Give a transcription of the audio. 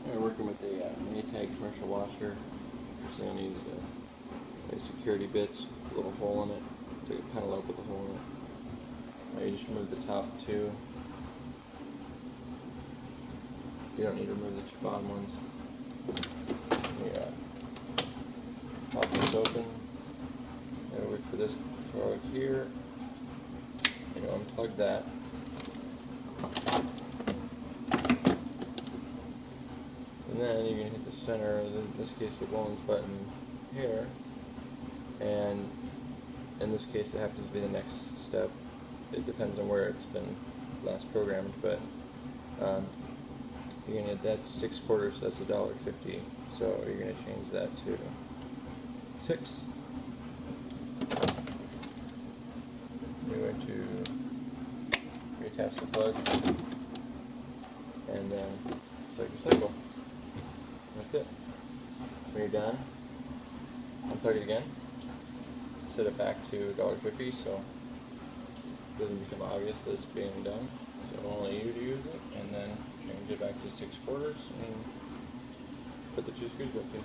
We're working with a Maytag commercial washer. We're seeing these security bits, a little hole in it, to panel up with a hole in it. You just remove the top two. You don't need to remove the two bottom ones. Pop this open. And look for this plug here. You unplug that. And then you're going to hit the center, in this case the Bones button here, and in this case it happens to be the next step. It depends on where it's been last programmed, but you're going to hit that 6 quarters, that's $1.50, so you're going to change that to 6. You're going to reattach the plug, and then start your cycle. That's it. When you're done, unplug it again, set it back to $1.50 so it doesn't become obvious that it's being done, so only you to use it, and then change it back to 6 quarters and put the 2 screws back in.